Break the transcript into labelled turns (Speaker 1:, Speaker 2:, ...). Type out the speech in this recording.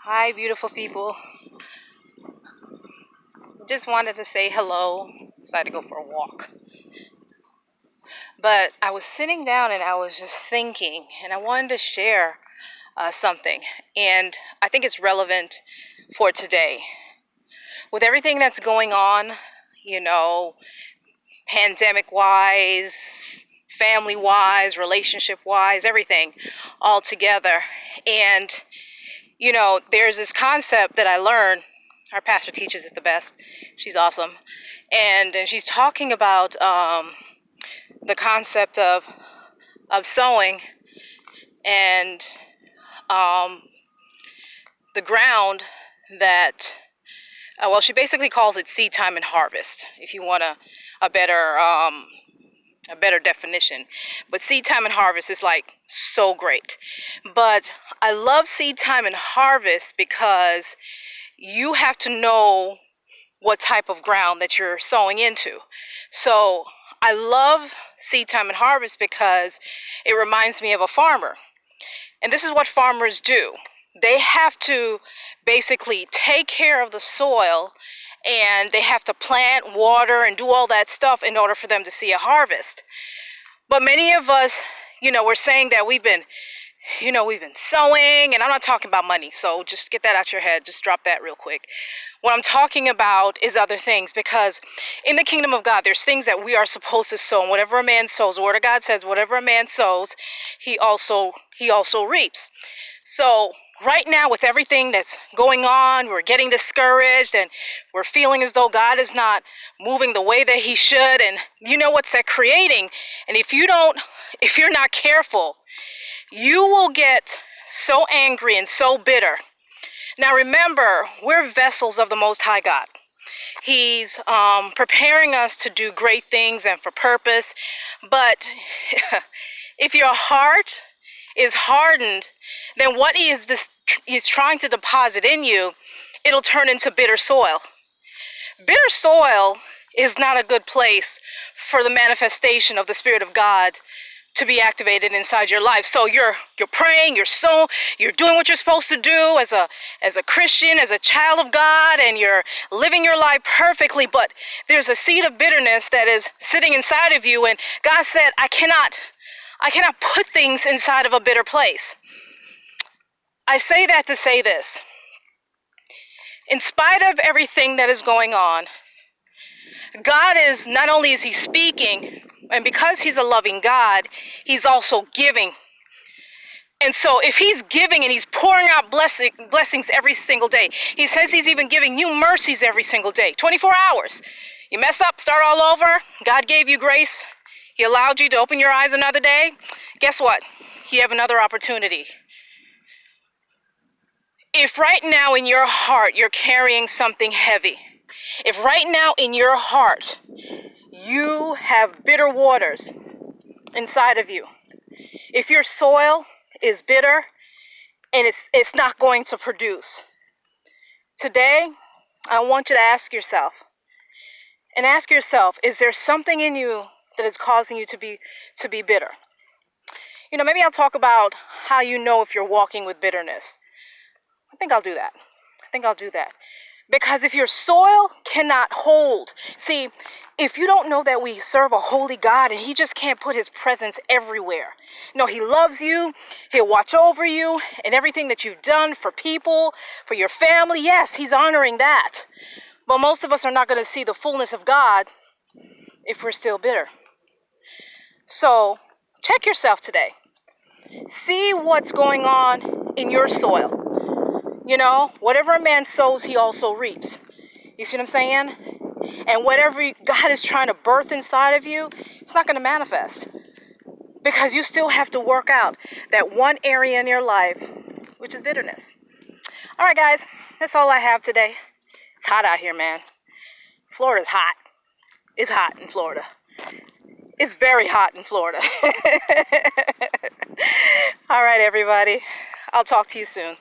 Speaker 1: Hi, beautiful people. Just wanted to say hello. Decided to go for a walk. But I was sitting down and I was just thinking, and I wanted to share something. And I think it's relevant for today. With everything that's going on, you know, pandemic wise, family wise, relationship wise, everything all together. And there's this concept that I learned. Our pastor teaches it the best. She's awesome. And she's talking about the concept of sowing and the ground that, she basically calls it seed time and harvest, if you want a better definition. But seed time and harvest is like so great. But I love seed time and harvest because you have to know what type of ground that you're sowing into. So I love seed time and harvest because it reminds me of a farmer. And this is what farmers do. They have to basically take care of the soil, and they have to plant, water, and do all that stuff in order for them to see a harvest. But many of us, we're saying that we've been sowing, and I'm not talking about money, so just get that out your head. Just drop that real quick. What I'm talking about is other things, because in the kingdom of God, there's things that we are supposed to sow. And whatever a man sows, the word of God says, whatever a man sows, he also reaps. So right now, with everything that's going on, we're getting discouraged, and we're feeling as though God is not moving the way that he should. And you know what's that creating? And if you're not careful, you will get so angry and so bitter. Now remember, we're vessels of the Most High God. He's preparing us to do great things and for purpose. But if your heart is hardened, then what he's trying to deposit in you, it'll turn into bitter soil. Bitter soil is not a good place for the manifestation of the Spirit of God to be activated inside your life. So you're praying, you're doing what you're supposed to do as a Christian, as a child of God, and you're living your life perfectly, but there's a seed of bitterness that is sitting inside of you, and God said, I cannot put things inside of a bitter place. I say that to say this. In spite of everything that is going on, God is, not only is he speaking, and because he's a loving God, he's also giving. And so if he's giving and he's pouring out blessings every single day, he says he's even giving you mercies every single day, 24 hours. You mess up, start all over. God gave you grace. He allowed you to open your eyes another day. Guess what? You have another opportunity. If right now in your heart you're carrying something heavy, if right now in your heart you have bitter waters inside of you, if your soil is bitter and it's not going to produce, today I want you to ask yourself, is there something in you that is causing you to be bitter? Maybe I'll talk about how you know if you're walking with bitterness. I think I'll do that. Because if your soil cannot hold, see, if you don't know that we serve a holy God and he just can't put his presence everywhere. No, he loves you. He'll watch over you and everything that you've done for people, for your family. Yes, he's honoring that. But most of us are not going to see the fullness of God if we're still bitter. So check yourself today. See what's going on in your soil. Whatever a man sows, he also reaps. You see what I'm saying? And whatever God is trying to birth inside of you, it's not going to manifest. Because you still have to work out that one area in your life, which is bitterness. All right, guys, that's all I have today. It's hot out here, man. Florida's hot. It's hot in Florida. It's very hot in Florida. All right, everybody. I'll talk to you soon.